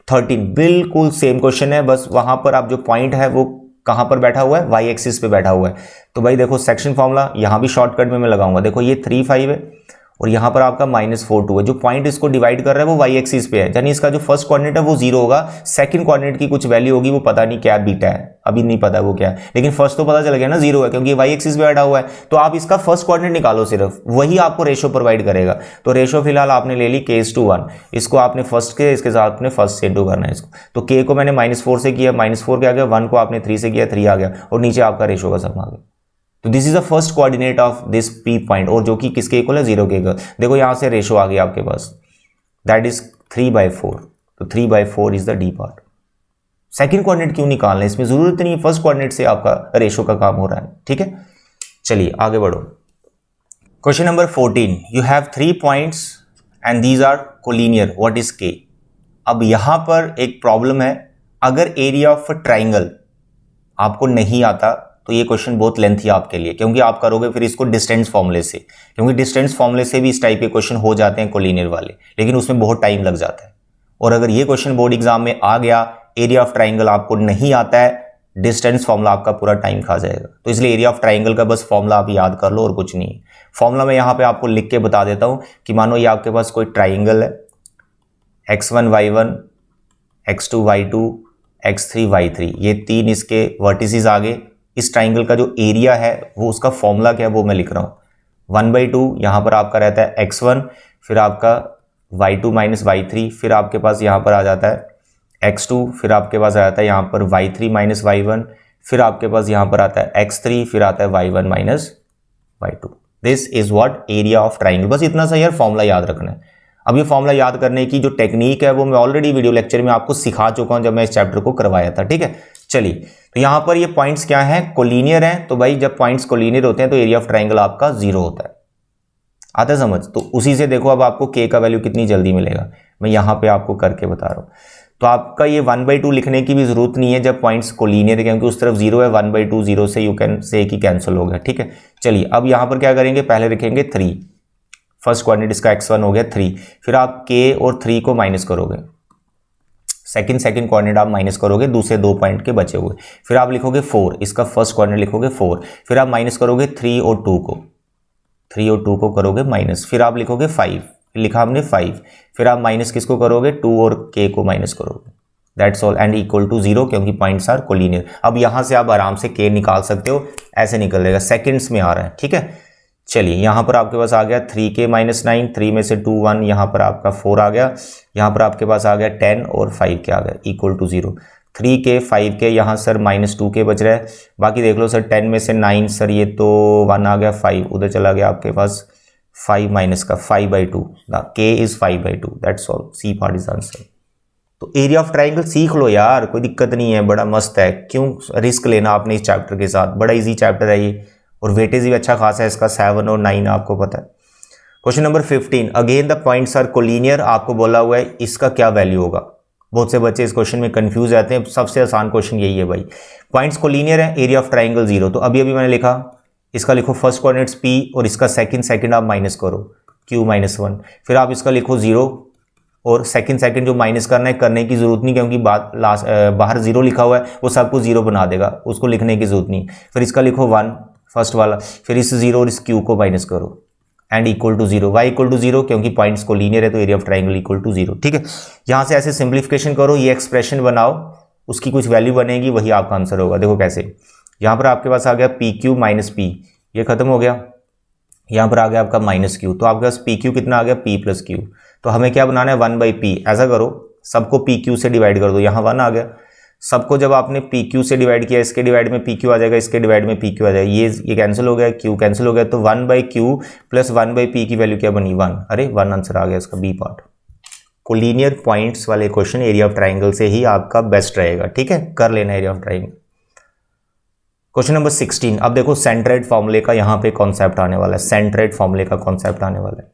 13 बिल्कुल सेम क्वेश्चन है, बस वहां पर आप जो पॉइंट है वो कहां पर बैठा हुआ है? वाई एक्सिस पे बैठा हुआ है। तो भाई देखो, सेक्शन फॉर्मूला यहां भी शॉर्टकट में मैं लगाऊंगा। देखो ये 3 5 है और यहाँ पर आपका -4 2 है। जो पॉइंट इसको डिवाइड कर रहा है वो वाई एक्सिस पे है, यानी इसका जो फर्स्ट कोऑर्डिनेट है वो 0 होगा। सेकंड कोऑर्डिनेट की कुछ वैल्यू होगी, वो पता नहीं क्या बीटा है, अभी नहीं पता वो क्या है, लेकिन फर्स्ट तो पता चल गया ना 0 है, क्योंकि वाई एक्सिस पे बैठा हुआ है। तो आप इसका फर्स्ट कोऑर्डिनेट निकालो, सिर्फ वही आपको रेशो प्रोवाइड करेगा। तो रेशो फिलहाल आपने ले ली k:1। इसको आपने फर्स्ट के, इसके साथ आपने फर्स्ट से इंटू करना है इसको। तो k को मैंने -4 से किया, -4 क्या आ गया? 1 को आपने 3 से किया, 3 आ गया, और नीचे आपका रेशो का सम आ गया। तो this is the first coordinate of this P point, और जो कि किसके इक्वल है? 0 के इक्वल। देखो यहां से रेशो आ गया आपके पास, दैट इज 3/4। तो 3/4 is the D part. Second coordinate क्यों निकालना है? इसमें जरूरत नहीं है, फर्स्ट कोऑर्डिनेट से आपका रेशो का काम हो रहा है, ठीक है? चलिए आगे बढ़ो। Question number 14, you have 3 points and these are collinear, what is K? अब यहां पर एक प्रॉब्लम है, अगर एरिया ऑफ ट्राइंगल आपको नहीं आता तो ये क्वेश्चन बहुत लेंथी आपके लिए, क्योंकि आप करोगे फिर इसको डिस्टेंस फॉर्मूले से, क्योंकि डिस्टेंस फॉर्मूले से भी इस टाइप के क्वेश्चन हो जाते हैं कोलिनियर वाले, लेकिन उसमें बहुत टाइम लग जाता है। और अगर ये क्वेश्चन बोर्ड एग्जाम में आ गया, एरिया ऑफ ट्राइंगल आपको नहीं आता है, डिस्टेंस फॉर्मूला आपका पूरा टाइम खा जाएगा। तो इसलिए एरिया ऑफ ट्राइंगल का बस फॉर्मूला आप याद कर लो और कुछ नहीं है। फॉर्मूला मैं यहाँ पे आपको लिख के बता देता हूँ कि मानो ये आपके पास कोई ट्राइंगल है, x1 y1, x2 y2, x3 y3, ये 3 इसके वर्टिसेस आ गए। इस ट्राइंगल का जो एरिया है वो उसका फॉर्मूला क्या है वो मैं लिख रहा हूँ। 1/2 यहाँ पर आपका रहता है x1, फिर आपका y2 - y3, फिर आपके पास यहाँ पर आ जाता है x2, फिर आपके पास आ जाता है यहाँ पर y3 - y1, फिर आपके पास यहाँ पर आता है x3, फिर आता है y1 - y2। This is what area of triangle. बस इतना सा यार फॉर्मूला याद रखना है। अब ये फॉर्मूला याद करने की जो टेक्निक है वो मैं ऑलरेडी वीडियो लेक्चर में आपको सिखा चुका हूं जब मैं इस चैप्टर को करवाया था, ठीक है? चलिए, तो यहां पर ये पॉइंट्स क्या हैं? कोलिनियर हैं। तो भाई जब पॉइंट्स कोलिनियर होते हैं तो एरिया ऑफ ट्राइंगल आपका 0 होता है। आता है समझ? तो उसी से देखो अब आपको K का वैल्यू कितनी जल्दी मिलेगा, मैं यहां पे आपको करके बता रहा हूं। तो आपका ये 1/2 लिखने की भी जरूरत नहीं है जब पॉइंट्स कोलिनियर है, क्योंकि उस तरफ 0 है। 1/2 0 से यू कैन से कि कैंसिल हो गया, ठीक है? चलिए अब यहां पर क्या करेंगे? पहले लिखेंगे 3, फर्स्ट कोऑर्डिनेट इसका x1 हो गया 3, फिर आप K और 3 को माइनस करोगे, सेकंड कोऑर्डिनेट आप माइनस करोगे दूसरे 2 पॉइंट के बचे हुए, फिर आप लिखोगे 4, इसका फर्स्ट कोऑर्डिनेट लिखोगे 4, फिर आप माइनस करोगे 3 और 2 को, 3 और 2 को करोगे माइनस, फिर आप लिखोगे 5, लिखा हमने 5, फिर आप माइनस किसको करोगे, 2 और k को माइनस करोगे, that's all, and equal to 0 क्योंकि पॉइंट्स आर कोलिनियर। अब यहाँ से आप आराम से k निकाल सकते हो, ऐसे निकल जाएगा, सेकेंड्स में आ रहा है, ठीक है। चलिए यहाँ पर आपके पास आ गया 3k - 9, 3 में से 2 1, यहाँ पर आपका 4 आ गया, यहाँ पर आपके पास आ गया 10 और 5 के आ गया इक्वल टू 0। 3k 5k, यहाँ सर -2k बच रहा है, बाकी देख लो सर 10 में से 9 सर ये तो 1 आ गया, 5 उधर चला गया आपके पास, 5 माइनस का 5/2, k is 5/2, that's all, C part is answer. तो एरिया ऑफ ट्राइंगल सीख लो यार, कोई दिक्कत नहीं है, बड़ा मस्त है, क्यों रिस्क लेना आपने इस चैप्टर के साथ, बड़ा इजी चैप्टर है ये, और वेटेज भी अच्छा खासा है इसका, 7 और 9 आपको पता है। Question number 15, again the points are collinear, आपको बोला हुआ है इसका क्या वैल्यू होगा। बहुत से बच्चे इस क्वेश्चन में कंफ्यूज रहते हैं, सबसे आसान क्वेश्चन यही है भाई, पॉइंट्स कोलिनियर है, एरिया ऑफ ट्राइंगल 0, तो अभी मैंने लिखा, इसका लिखो फर्स्ट कोऑर्डिनेट्स p और इसका सेकंड आप माइनस करो q - 1, फिर आप इसका लिखो 0 और सेकंड जो माइनस करना है करने की जरूरत नहीं, क्योंकि बाहर 0 लिखा हुआ है, वो सबको 0 बना देगा, उसको लिखने की जरूरत नहीं। फिर इसका लिखो 1 फर्स्ट वाला, फिर इस 0 और इस q को माइनस करो and equal to 0, y equal to 0 क्योंकि पॉइंट्स को लीनियर है तो area of triangle equal to 0, ठीक है। यहाँ से ऐसे सिंप्लीफिकेशन करो, ये एक्सप्रेशन बनाओ, उसकी कुछ वैल्यू बनेगी, वही आपका आंसर होगा। देखो कैसे, यहाँ पर आपके पास आ गया PQ - P, ये खत्म हो गया, यहाँ पर आ गया आपका -q, तो आपके पास PQ कितना आ गया, P + q, तो हमें क्या बनाना है 1/p, ऐसा करो सबको PQ से डिवाइड कर दो, यहाँ 1 आ गया, सबको जब आपने PQ से डिवाइड किया, इसके डिवाइड में PQ आ जाएगा, इसके डिवाइड में PQ आ जाएगा, ये कैंसिल हो गया, Q कैंसिल हो गया, तो 1/q + 1/p की वैल्यू क्या बनी, 1, अरे 1 आंसर आ गया इसका बी पार्ट। कोलिनियर पॉइंट्स वाले क्वेश्चन एरिया ऑफ ट्राइंगल से ही आपका बेस्ट रहेगा, ठीक है, कर लेना area of triangle. Question number 16, अब देखो सेंट्रोइड फॉर्मूले का यहाँ पे कॉन्सेप्ट आने वाला है, सेंट्रोइड फॉर्मूले का कॉन्सेप्ट आने वाला है।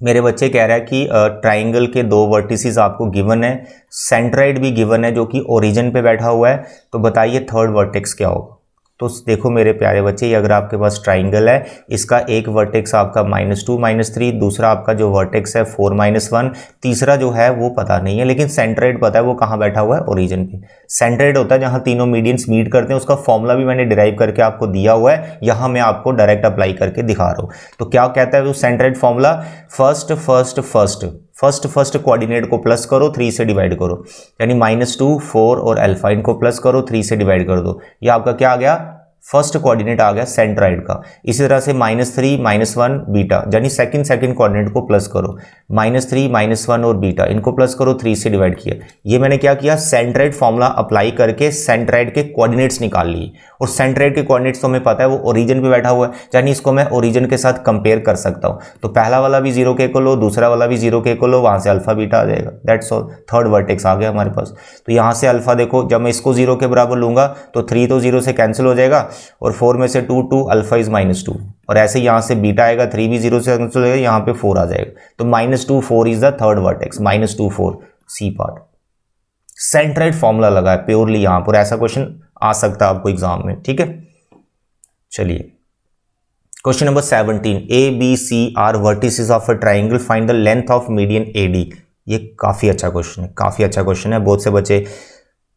मेरे बच्चे कह रहा है कि ट्राइंगल के 2 वर्टिसेस आपको गिवन है, सेंट्रोइड भी गिवन है जो कि ओरिजिन पे बैठा हुआ है, तो बताइए थर्ड वर्टेक्स क्या होगा। तो देखो मेरे प्यारे बच्चे, ये अगर आपके पास ट्राइंगल है, इसका एक वर्टेक्स आपका -2 - 3, दूसरा आपका जो वर्टेक्स है 4 - 1, तीसरा जो है वो पता नहीं है, लेकिन सेंट्रोइड पता है वो कहाँ बैठा हुआ है, ओरिजिन पे। सेंट्रोइड होता है जहाँ तीनों मीडियंस मीट करते हैं, उसका फॉर्मूला भी मैंने डिराइव करके आपको दिया हुआ है, यहाँ मैं आपको डायरेक्ट अप्लाई करके दिखा रहा हूँ। तो क्या कहता है वो सेंट्रोइड फॉर्मूला, फर्स्ट कोऑर्डिनेट को प्लस करो, 3 से डिवाइड करो, यानी -2 4 और अल्फा, इनको प्लस करो, 3 से डिवाइड कर दो, ये आपका क्या आ गया, फर्स्ट कोऑर्डिनेट आ गया सेंट्रोइड का। इसी तरह से -3 - 1 बीटा, यानी सेकंड कोऑर्डिनेट को प्लस करो, -3 - 1 और बीटा, इनको प्लस करो, 3 से डिवाइड किया। ये मैंने क्या किया, सेंट्रोइड फॉर्मूला अप्लाई करके सेंट्रोइड के कोऑर्डिनेट्स निकाल लिए, और सेंट्रोइड के कोऑर्डिनेट्स तो हमें पता है वो ओरिजिन पे बैठा हुआ है, यानी इसको मैं ओरिजिन के साथ कंपेयर कर सकता हूँ। तो पहला वाला भी 0 के को लो, दूसरा वाला भी 0 के को लो, वहां से अल्फा बीटा आ जाएगा, दैट्स ऑल, थर्ड वर्टेक्स आ गया हमारे पास। तो यहाँ से अल्फा देखो, जब मैं इसको 0 के बराबर लूंगा तो 3 तो 0 से कैंसिल हो जाएगा, और 4 में से 2 अल्फा इज -2, और ऐसे यहाँ से बीटा आएगा, 3 भी 0 से कैंसिल हो जाएगा, यहाँ पे 4 आ जाएगा, तो -2 4 is the third vertex, -2 4, C part. Centroid formula लगा है प्योरली यहाँ पर, ऐसा क्वेश्चन आ सकता है आपको एग्जाम में, ठीक है। चलिए question number 17, ABC are vertices of a triangle, find the length of median AD। ये काफ़ी अच्छा क्वेश्चन है, काफ़ी अच्छा क्वेश्चन है। बहुत से बच्चे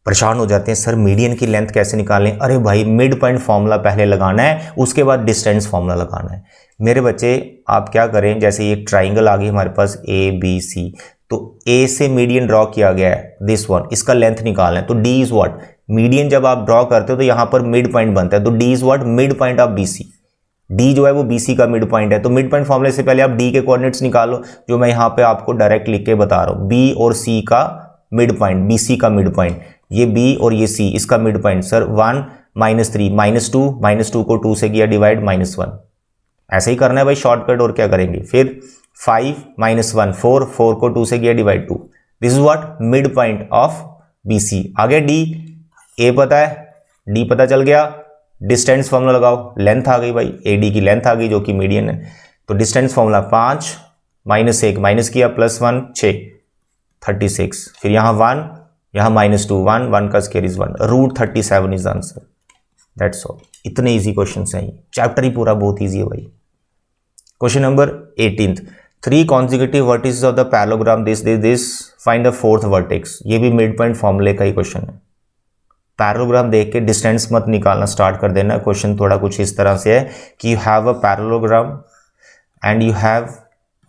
परेशान हो जाते हैं, सर मीडियन की लेंथ कैसे निकालें। अरे भाई, मिड पॉइंट फॉर्मूला पहले लगाना है, उसके बाद डिस्टेंस फॉर्मूला लगाना है। मेरे बच्चे आप क्या करें, जैसे ये ट्राइंगल आ गई हमारे पास ABC, तो A से मीडियन ड्रॉ किया गया है, दिस वन, इसका लेंथ निकालना है, तो D इज व्हाट, मीडियन जब आप ड्रॉ करते हो तो यहाँ पर मिड पॉइंट बनता है, तो D is what, mid point of BC। D जो है वो BC का मिड पॉइंट है, तो मिड पॉइंट फॉर्मूले से पहले आप D के कोऑर्डिनेट्स निकालो, जो मैं यहाँ पे आपको डायरेक्ट लिख के बता रहा हूँ। B और C का मिड पॉइंट, BC का मिड पॉइंट, ये B और ये C, इसका मिड पॉइंट सर 1 -3 -2 को 2 से किया डिवाइड, -1, ऐसे ही करना है भाई शॉर्टकट, और क्या करेंगे। फिर 5 - 1 4 को 2 से किया divide 2, this is what, mid point of BC। आगे D, A पता है, D पता चल गया, डिस्टेंस फॉर्मूला लगाओ, लेंथ आ गई भाई, AD की लेंथ आ गई जो कि मीडियन है, तो डिस्टेंस फॉर्मूला 5 -1 माइनस किया +1 6 36, फिर यहाँ 1, यहाँ -2 1 का square is 1, √37 is answer, that's all. इतने इजी क्वेश्चन हैं, चैप्टर ही पूरा बहुत इजी है भाई। Question number 18, 3 consecutive vertices of the parallelogram this, find the fourth vertex. ये भी मिड पॉइंट फॉर्मूले का ही क्वेश्चन है। पैरेललोग्राम देख के डिस्टेंस मत निकालना स्टार्ट कर देना। क्वेश्चन थोड़ा कुछ इस तरह से है कि you have a parallelogram and you have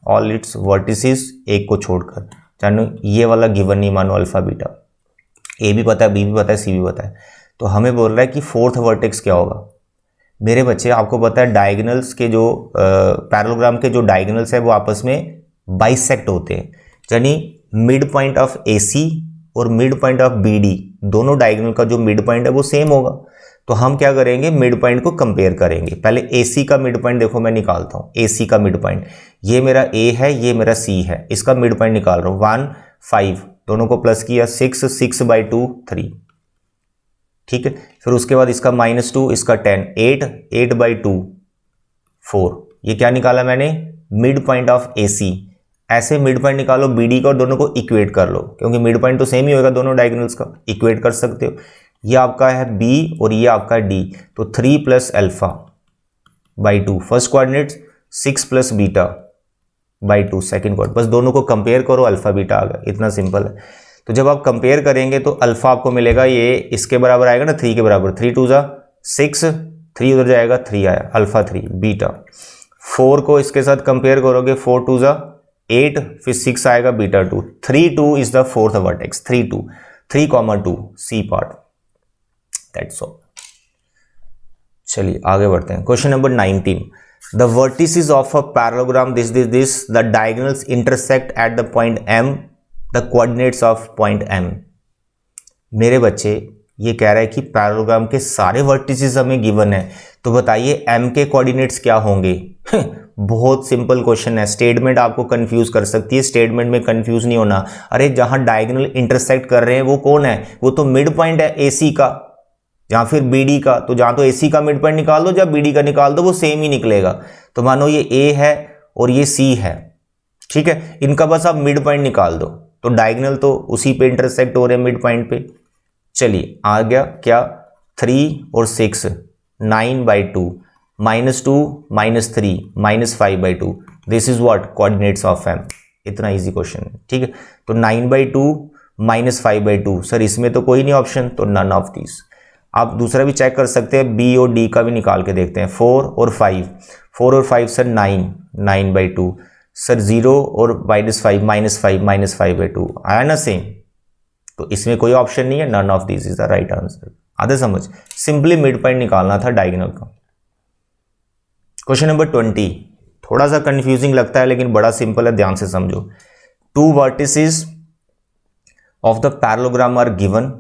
all it's vertices, एक को छोड़कर, जानो ये वाला गिवन नहीं मानो अल्फा बीटा, ए भी पता है, बी भी पता है, सी भी पता है, तो हमें बोल रहा है कि फोर्थ वर्टेक्स क्या होगा। मेरे बच्चे आपको पता है डायगोनल्स के जो पैरेललोग्राम के जो डायगोनल्स है वो आपस में बाइसेक्ट होते हैं, यानी मिड पॉइंट ऑफ AC और मिड पॉइंट ऑफ BD दोनों डायगोनल का जो मिड पॉइंट है वो सेम होगा। तो हम क्या करेंगे, मिड पॉइंट को कंपेयर करेंगे। पहले AC का मिड पॉइंट देखो मैं निकालता हूँ, AC का मिड पॉइंट, ये मेरा A है, ये मेरा C है, इसका मिड पॉइंट निकाल रहा हूँ 1 5, दोनों को प्लस किया 6 6 बाई 2 3, ठीक है। फिर उसके बाद इसका -2, इसका 10 8 8 बाई 2 4, ये क्या निकाला मैंने, मिड पॉइंट ऑफ AC। ऐसे मिड पॉइंट निकालो BD का और दोनों को इक्वेट कर लो, क्योंकि मिड पॉइंट तो सेम ही होगा दोनों डायगोनल्स का, इक्वेट कर सकते हो। ये आपका है B और ये आपका है D, तो 3 plus alpha by 2 first coordinate, 6 plus beta by 2 second coordinate, बस दोनों को कंपेयर करो, अल्फा बीटा आ गया, इतना सिंपल है। तो जब आप कंपेयर करेंगे तो अल्फा आपको मिलेगा, ये इसके बराबर आएगा ना 3 के बराबर, 3 2 जा 6, 3 उधर जाएगा 3 आया, अल्फा 3 बीटा। 4 को इसके साथ कंपेयर करोगे, 4 2 जा 8, फिर 6 आएगा beta 2, 3 2 is the fourth vertex, 3 2 3, 2 C part, that's all. चलिए आगे बढ़ते हैं। Question number 19, the vertices of a parallelogram this the diagonals intersect at the point M, the coordinates of point M। मेरे बच्चे ये कह रहा है कि पैरेललोग्राम के सारे वर्टिसेस हमें गिवन है, तो बताइए M के कोऑर्डिनेट्स क्या होंगे। बहुत सिंपल क्वेश्चन है, स्टेटमेंट आपको कंफ्यूज कर सकती है, स्टेटमेंट में कंफ्यूज नहीं होना। अरे जहां डायगोनल इंटरसेक्ट कर रहे हैं वो कौन है, वो तो मिड पॉइंट है AC का या फिर BD का, तो जहां तो AC का मिड पॉइंट निकाल दो, जब BD का निकाल दो, वो सेम ही निकलेगा। तो मानो ये A है और ये C है, ठीक है, इनका बस आप मिड पॉइंट निकाल दो, तो डायगोनल तो उसी पे इंटरसेक्ट हो रहे हैं मिड पॉइंट पे। चलिए आ गया क्या, 3 और 6 9 by 2 -2 -3 -5 by 2, this is what coordinates of M। इतना इजी क्वेश्चन है, ठीक है। तो 9 बाई 2 -5 बाई 2, सर इसमें तो कोई नहीं ऑप्शन, तो नन ऑफ दिस। आप दूसरा भी चेक कर सकते हैं, B और D का भी निकाल के देखते हैं, 4 और 5, 4 और 5 सर 9 9 बाई 2, सर 0 और -5 -5 बाई 2 आया ना सेम, तो इसमें कोई ऑप्शन नहीं है, none of this is the right answer. आधे समझ, सिंपली मिड पॉइंट निकालना था डायगोनल का। क्वेश्चन नंबर 20, थोड़ा सा कंफ्यूजिंग लगता है लेकिन बड़ा सिंपल है, ध्यान से समझो। 2 vertices of the parallelogram are given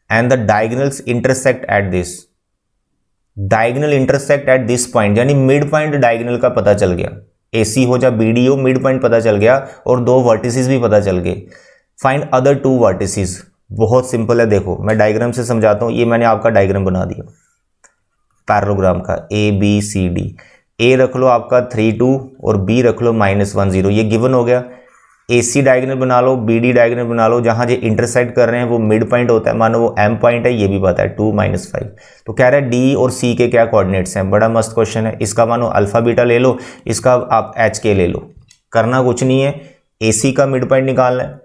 and the diagonals intersect at this, diagonal intersect at this point, यानी मिड पॉइंट डायगोनल का पता चल गया, AC हो या BD हो, मिड पॉइंट पता चल गया और 2 वर्टिसेस भी पता चल गए। फाइंड अदर 2 वर्टिसेस, बहुत सिंपल है, देखो मैं डायग्राम से समझाता हूँ। ये मैंने आपका डायग्राम बना दिया पैरेललोग्राम का, ABCD, A रख लो आपका 3 2 और B रख लो -1 0, ये गिवन हो गया। AC डायगोनल बना लो, BD डायगोनल बना लो, जहां ये इंटरसेक्ट कर रहे हैं वो मिड पॉइंट होता है, मानो वो M पॉइंट है, ये भी पता है 2 -5। तो कह रहा है D और C के क्या कोऑर्डिनेट्स हैं, बड़ा मस्त क्वेश्चन है। इसका मानो अल्फा बीटा ले लो, इसका आप HK ले लो, करना कुछ नहीं है, AC का मिड पॉइंट निकालना है,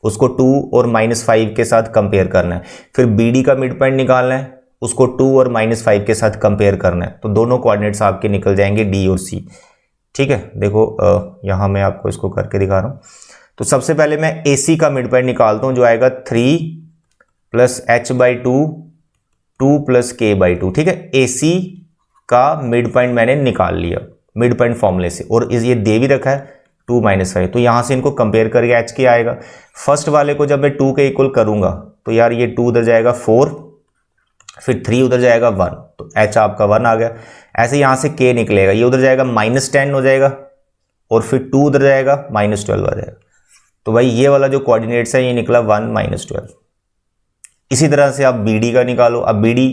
उसको 2 और -5 के साथ कंपेयर करना है, फिर BD का मिड पॉइंट निकालना है, उसको 2 और -5 के साथ कंपेयर करना है, तो दोनों कोऑर्डिनेट्स आपके निकल जाएंगे D और C, ठीक है। देखो यहाँ मैं आपको इसको करके दिखा रहा हूँ। तो सबसे पहले मैं AC का मिड पॉइंट निकालता हूँ, जो आएगा 3 plus H by 2 2 plus K by 2, ठीक है। AC का मिड पॉइंट मैंने निकाल लिया मिड पॉइंट फॉर्मूले से, और ये दे भी रखा है 2 -5, तो यहाँ से इनको कंपेयर करके HK आएगा। फर्स्ट वाले को जब मैं 2 के इक्वल करूँगा तो यार ये 2 उधर जाएगा 4, फिर 3 उधर जाएगा 1, तो H आपका 1 आ गया। ऐसे यहाँ से K निकलेगा, ये उधर जाएगा -10 हो जाएगा, और फिर 2 उधर जाएगा -12 आ जाएगा। तो भाई ये वाला जो कोऑर्डिनेट्स है ये निकला 1 -12। इसी तरह से आप BD का निकालो, अब BD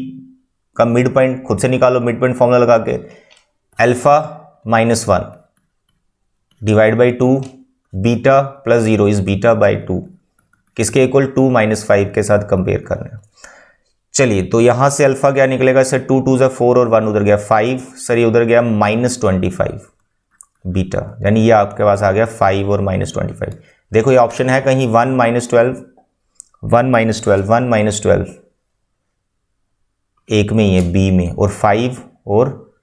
का मिड पॉइंट खुद से निकालो, मिड पॉइंट फॉर्मूला लगा के, alpha -1 divide by 2 beta plus 0 is beta by 2, किसके इक्वल 2 -5 के साथ कंपेयर करना है। चलिए तो यहां से अल्फा क्या निकलेगा सर, 2 2 जा 4 और 1 उधर गया 5, सर ये उधर गया -25 बीटा, यानी ये आपके पास आ गया 5 और -25। देखो ये ऑप्शन है कहीं 1 -12 1 -12 1 -12 एक में ही है, बी में, और 5 और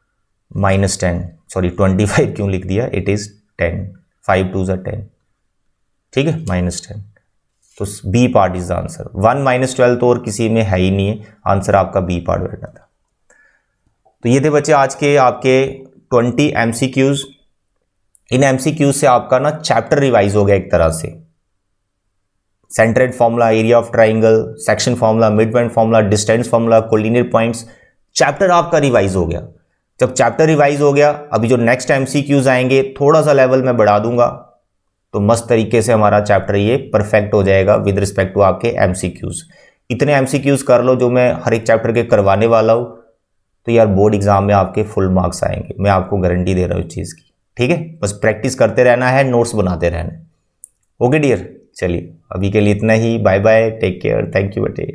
-10, सॉरी 25 क्यों लिख दिया, इट इज 10, 5 2 ज़ा 10, ठीक है, -10। तो B part is the answer. 1 -12 तो और किसी में है ही नहीं है, आंसर आपका बी पार्ट बैठा था। तो ये थे बच्चे आज के आपके 20 MCQs। इन MCQs से आपका ना चैप्टर रिवाइज हो गया एक तरह से। Centroid formula, area of triangle, section formula, mid point formula, distance formula, collinear points, chapter आपका रिवाइज हो गया। जब चैप्टर रिवाइज हो गया, अभी जो नेक्स्ट MCQs आएंगे थोड़ा सा लेवल मैं बढ़ा दूंगा, तो मस्त तरीके से हमारा चैप्टर ये परफेक्ट हो जाएगा विद रिस्पेक्ट टू आपके MCQs। इतने MCQs कर लो जो मैं हर एक चैप्टर के करवाने वाला हूँ, तो यार बोर्ड एग्जाम में आपके फुल मार्क्स आएंगे, मैं आपको गारंटी दे रहा हूँ इस चीज़ की, ठीक है। बस प्रैक्टिस करते रहना है, नोट्स बनाते रहना है। ओके डियर, चलिए अभी के लिए इतना ही। Bye bye, take care, thank you बेटे।